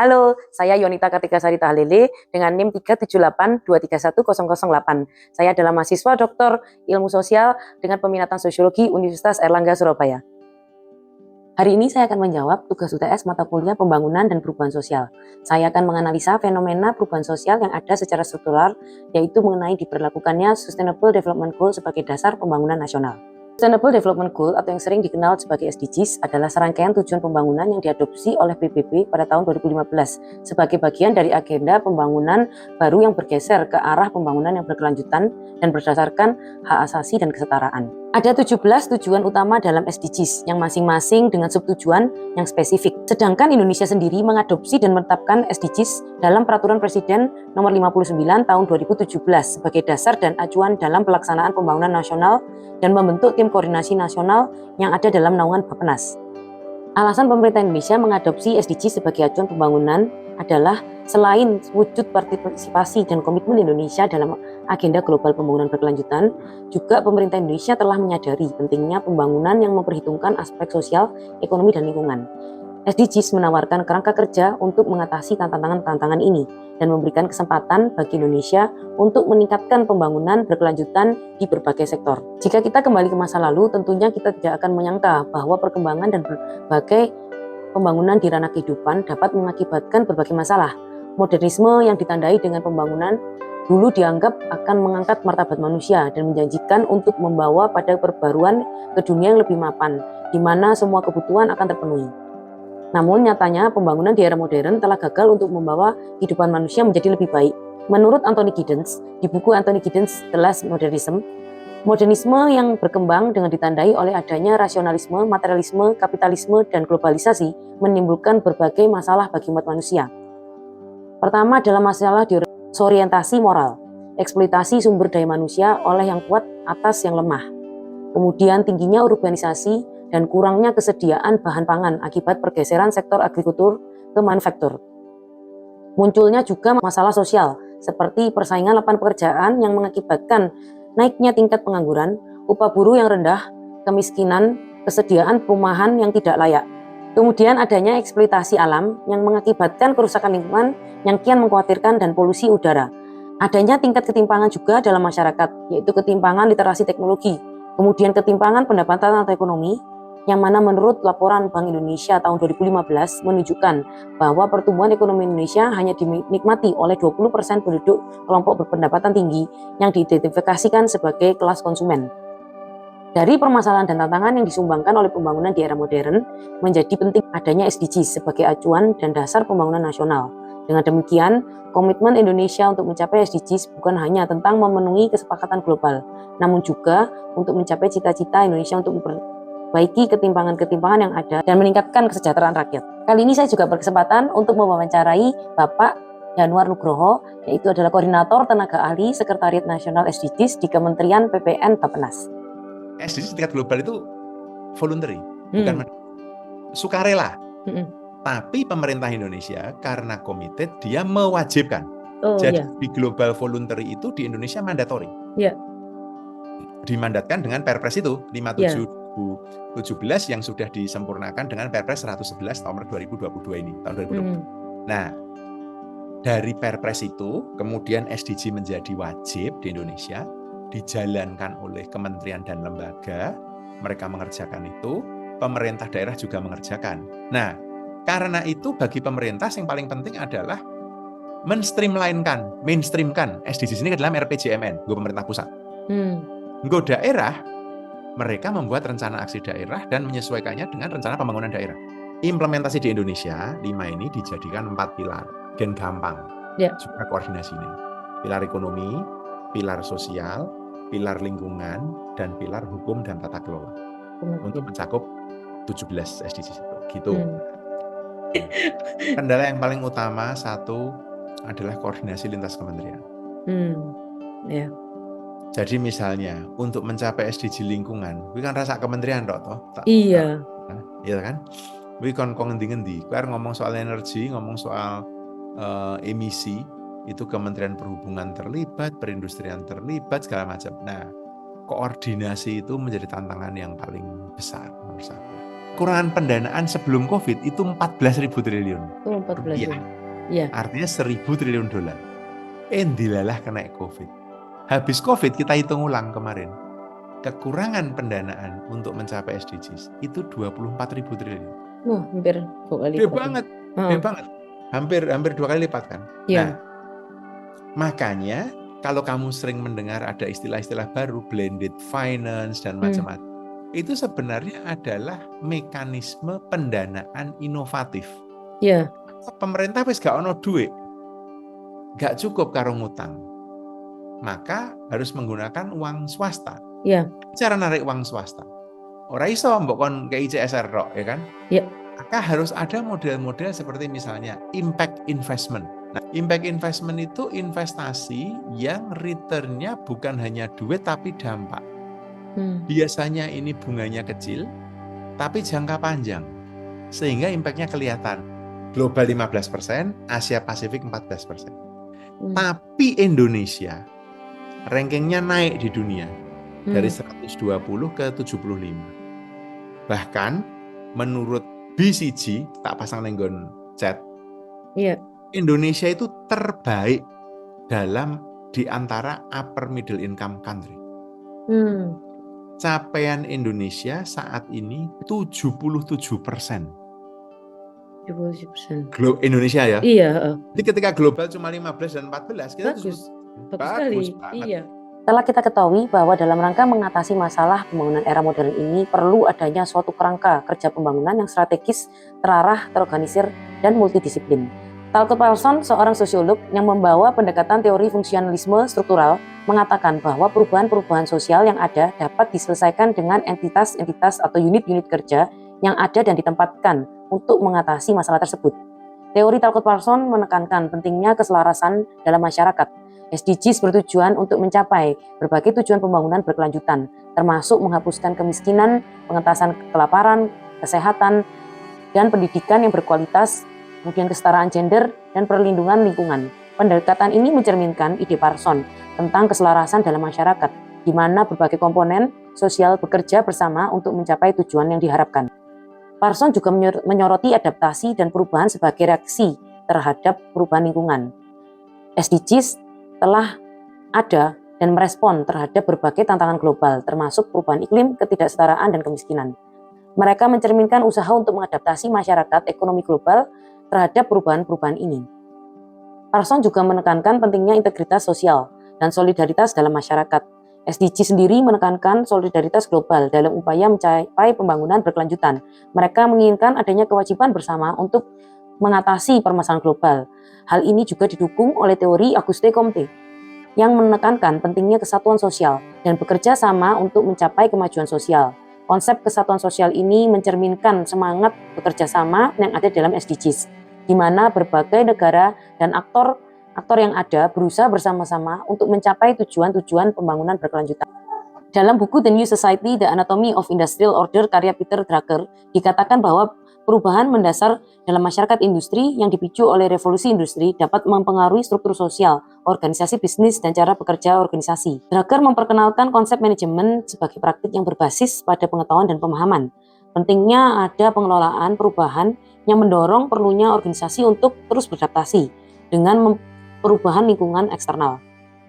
Halo, saya Yonita Kartika Sari Tahlele dengan NIM 378231008. Saya adalah mahasiswa Doktor Ilmu Sosial dengan peminatan Sosiologi Universitas Airlangga Surabaya. Hari ini saya akan menjawab tugas UTS mata kuliah Pembangunan dan Perubahan Sosial. Saya akan menganalisa fenomena perubahan sosial yang ada secara struktural, yaitu mengenai diberlakukannya Sustainable Development Goal sebagai dasar pembangunan nasional. Sustainable Development Goal atau yang sering dikenal sebagai SDGs adalah serangkaian tujuan pembangunan yang diadopsi oleh PBB pada tahun 2015 sebagai bagian dari agenda pembangunan baru yang bergeser ke arah pembangunan yang berkelanjutan dan berdasarkan hak asasi dan kesetaraan. Ada 17 tujuan utama dalam SDGs yang masing-masing dengan subtujuan yang spesifik. Sedangkan Indonesia sendiri mengadopsi dan menetapkan SDGs dalam Peraturan Presiden Nomor 59 Tahun 2017 sebagai dasar dan acuan dalam pelaksanaan pembangunan nasional dan membentuk tim koordinasi nasional yang ada dalam naungan Bappenas. Alasan pemerintah Indonesia mengadopsi SDGs sebagai acuan pembangunan adalah selain wujud partisipasi dan komitmen Indonesia dalam agenda global pembangunan berkelanjutan, juga pemerintah Indonesia telah menyadari pentingnya pembangunan yang memperhitungkan aspek sosial, ekonomi, dan lingkungan. SDGs menawarkan kerangka kerja untuk mengatasi tantangan-tantangan ini dan memberikan kesempatan bagi Indonesia untuk meningkatkan pembangunan berkelanjutan di berbagai sektor. Jika kita kembali ke masa lalu, tentunya kita tidak akan menyangka bahwa perkembangan dan berbagai pembangunan di ranah kehidupan dapat mengakibatkan berbagai masalah. Modernisme yang ditandai dengan pembangunan dulu dianggap akan mengangkat martabat manusia dan menjanjikan untuk membawa pada perbaruan ke dunia yang lebih mapan, di mana semua kebutuhan akan terpenuhi. Namun nyatanya pembangunan di era modern telah gagal untuk membawa kehidupan manusia menjadi lebih baik. Menurut Anthony Giddens, di buku Anthony Giddens The Last Modernism, modernisme yang berkembang dengan ditandai oleh adanya rasionalisme, materialisme, kapitalisme, dan globalisasi menimbulkan berbagai masalah bagi umat manusia. Pertama adalah masalah disorientasi moral, eksploitasi sumber daya manusia oleh yang kuat atas yang lemah. Kemudian tingginya urbanisasi dan kurangnya kesediaan bahan pangan akibat pergeseran sektor agrikultur ke manufaktur. Munculnya juga masalah sosial seperti persaingan lapangan pekerjaan yang mengakibatkan naiknya tingkat pengangguran, upah buruh yang rendah, kemiskinan, kesediaan perumahan yang tidak layak. Kemudian adanya eksploitasi alam yang mengakibatkan kerusakan lingkungan yang kian mengkhawatirkan dan polusi udara. Adanya tingkat ketimpangan juga dalam masyarakat, yaitu ketimpangan literasi teknologi, kemudian ketimpangan pendapatan atau ekonomi, yang mana menurut laporan Bank Indonesia tahun 2015 menunjukkan bahwa pertumbuhan ekonomi Indonesia hanya dinikmati oleh 20% penduduk kelompok berpendapatan tinggi yang diidentifikasikan sebagai kelas konsumen. Dari permasalahan dan tantangan yang disumbangkan oleh pembangunan di era modern, menjadi penting adanya SDGs sebagai acuan dan dasar pembangunan nasional. Dengan demikian, komitmen Indonesia untuk mencapai SDGs bukan hanya tentang memenuhi kesepakatan global, namun juga untuk mencapai cita-cita Indonesia untuk memperbaiki ketimpangan-ketimpangan yang ada dan meningkatkan kesejahteraan rakyat. Kali ini saya juga berkesempatan untuk mewawancarai Bapak Yanuar Nugroho, yaitu adalah Koordinator Tenaga Ahli Sekretariat Nasional SDGs di Kementerian PPN Bappenas. SDGs tingkat global itu voluntary, bukan sukarela. Tapi pemerintah Indonesia karena committed, dia mewajibkan. Jadi di global voluntary itu di Indonesia mandatory. Dimandatkan dengan Perpres itu 57/2017 yang sudah disempurnakan dengan Perpres 111 tahun 2022 ini, tahun 2020. Nah, dari Perpres itu kemudian SDG menjadi wajib di Indonesia, dijalankan oleh kementerian dan lembaga, mereka mengerjakan itu, pemerintah daerah juga mengerjakan. Nah, karena itu bagi pemerintah yang paling penting adalah mainstreamkan SDGs ini ke dalam RPJMN, gue pemerintah pusat. Gue daerah, mereka membuat rencana aksi daerah dan menyesuaikannya dengan rencana pembangunan daerah. Implementasi di Indonesia, 5 ini dijadikan 4 pilar, dan gampang. Juga koordinasi ini. Pilar ekonomi, pilar sosial, pilar lingkungan, dan pilar hukum dan tata kelola. Untuk mencakup 17 SDGs itu. Gitu. Kendala yang paling utama satu adalah koordinasi lintas kementerian. Jadi misalnya untuk mencapai SDG lingkungan, kuwi kan rasa kementerian toh. Iya kan? Kuwi kon ngendi-ngendi. Kuwi ngomong soal energi, ngomong soal emisi, itu Kementerian Perhubungan terlibat, perindustrian terlibat, segala macam. Nah, koordinasi itu menjadi tantangan yang paling besar nomor satu. kekurangan pendanaan sebelum COVID itu 14.000 triliun. Oh, 14 Rupiah. ya. Iya. Artinya 1.000 triliun dolar. Dilalah kena COVID. Habis COVID kita hitung ulang kemarin. Kekurangan pendanaan untuk mencapai SDGs itu 24.000 triliun. Wah, hampir 2 kali Gede lipat. banget, Heeh. gede banget. Hampir 2 kali lipat kan. Iya. Nah, makanya kalau kamu sering mendengar ada istilah-istilah baru, blended finance dan macam-macam, itu sebenarnya adalah mekanisme pendanaan inovatif. Iya. Pemerintah wis gak ono duit, gak cukup karo ngutang, maka harus menggunakan uang swasta. Iya. Cara narik uang swasta, ora iso mbok kon kei CSR tok, ya kan? Iya. Maka harus ada model-model seperti misalnya impact investment. Nah, impact investment itu investasi yang return-nya bukan hanya duit tapi dampak. Biasanya ini bunganya kecil, tapi jangka panjang. Sehingga impact-nya kelihatan. Global 15%, Asia Pasifik 14%. Tapi Indonesia rankingnya naik di dunia. Dari 120 ke 75. Bahkan menurut BCG, tak pasang nenggon chat, Iya. Indonesia itu terbaik di antara upper middle income country. Capaian Indonesia saat ini 77%. 77%. Indonesia ya? Iya. Jadi ketika global cuma 15 dan 14, kita Bagus bagus sekali. banget. Iya. Telah kita ketahui bahwa dalam rangka mengatasi masalah pembangunan era modern ini perlu adanya suatu kerangka kerja pembangunan yang strategis, terarah, terorganisir, dan multidisiplin. Talcott Parsons, seorang sosiolog yang membawa pendekatan teori fungsionalisme struktural, mengatakan bahwa perubahan-perubahan sosial yang ada dapat diselesaikan dengan entitas-entitas atau unit-unit kerja yang ada dan ditempatkan untuk mengatasi masalah tersebut. Teori Talcott Parsons menekankan pentingnya keselarasan dalam masyarakat. SDGs bertujuan untuk mencapai berbagai tujuan pembangunan berkelanjutan, termasuk menghapuskan kemiskinan, pengentasan kelaparan, kesehatan, dan pendidikan yang berkualitas, kemudian kesetaraan gender, dan perlindungan lingkungan. Pendekatan ini mencerminkan ide Parsons tentang keselarasan dalam masyarakat, di mana berbagai komponen sosial bekerja bersama untuk mencapai tujuan yang diharapkan. Parsons juga menyoroti adaptasi dan perubahan sebagai reaksi terhadap perubahan lingkungan. SDGs telah ada dan merespon terhadap berbagai tantangan global, termasuk perubahan iklim, ketidaksetaraan, dan kemiskinan. Mereka mencerminkan usaha untuk mengadaptasi masyarakat ekonomi global terhadap perubahan-perubahan ini. Parsons juga menekankan pentingnya integritas sosial dan solidaritas dalam masyarakat. SDG sendiri menekankan solidaritas global dalam upaya mencapai pembangunan berkelanjutan. Mereka menginginkan adanya kewajiban bersama untuk mengatasi permasalahan global. Hal ini juga didukung oleh teori Auguste Comte yang menekankan pentingnya kesatuan sosial dan bekerja sama untuk mencapai kemajuan sosial. Konsep kesatuan sosial ini mencerminkan semangat bekerja sama yang ada dalam SDGs, di mana berbagai negara dan aktor yang ada berusaha bersama-sama untuk mencapai tujuan-tujuan pembangunan berkelanjutan. Dalam buku The New Society, The Anatomy of Industrial Order karya Peter Drucker, dikatakan bahwa perubahan mendasar dalam masyarakat industri yang dipicu oleh revolusi industri dapat mempengaruhi struktur sosial, organisasi bisnis, dan cara bekerja organisasi. Drucker memperkenalkan konsep manajemen sebagai praktik yang berbasis pada pengetahuan dan pemahaman. Pentingnya ada pengelolaan perubahan yang mendorong perlunya organisasi untuk terus beradaptasi dengan perubahan lingkungan eksternal.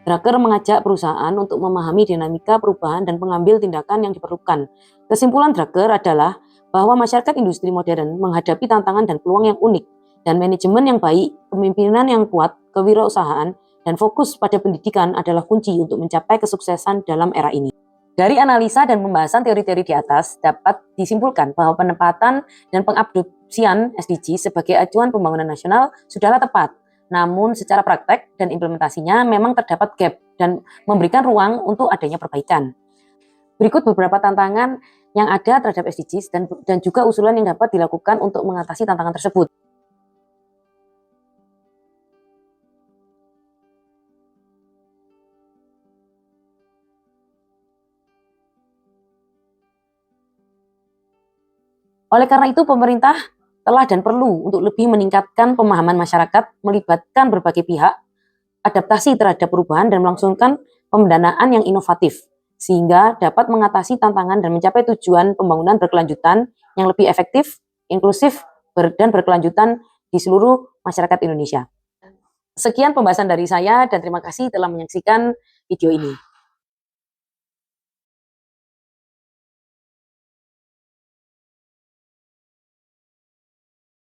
Drucker mengajak perusahaan untuk memahami dinamika perubahan dan mengambil tindakan yang diperlukan. Kesimpulan Drucker adalah bahwa masyarakat industri modern menghadapi tantangan dan peluang yang unik, dan manajemen yang baik, kepemimpinan yang kuat, kewirausahaan, dan fokus pada pendidikan adalah kunci untuk mencapai kesuksesan dalam era ini. Dari analisa dan pembahasan teori-teori di atas, dapat disimpulkan bahwa penempatan dan pengadopsian SDG sebagai acuan pembangunan nasional sudahlah tepat. Namun secara praktek dan implementasinya memang terdapat gap dan memberikan ruang untuk adanya perbaikan. Berikut beberapa tantangan yang ada terhadap SDGs dan juga usulan yang dapat dilakukan untuk mengatasi tantangan tersebut. Oleh karena itu, pemerintah telah dan perlu untuk lebih meningkatkan pemahaman masyarakat, melibatkan berbagai pihak, adaptasi terhadap perubahan, dan melangsungkan pendanaan yang inovatif, sehingga dapat mengatasi tantangan dan mencapai tujuan pembangunan berkelanjutan yang lebih efektif, inklusif, dan berkelanjutan di seluruh masyarakat Indonesia. Sekian pembahasan dari saya dan terima kasih telah menyaksikan video ini.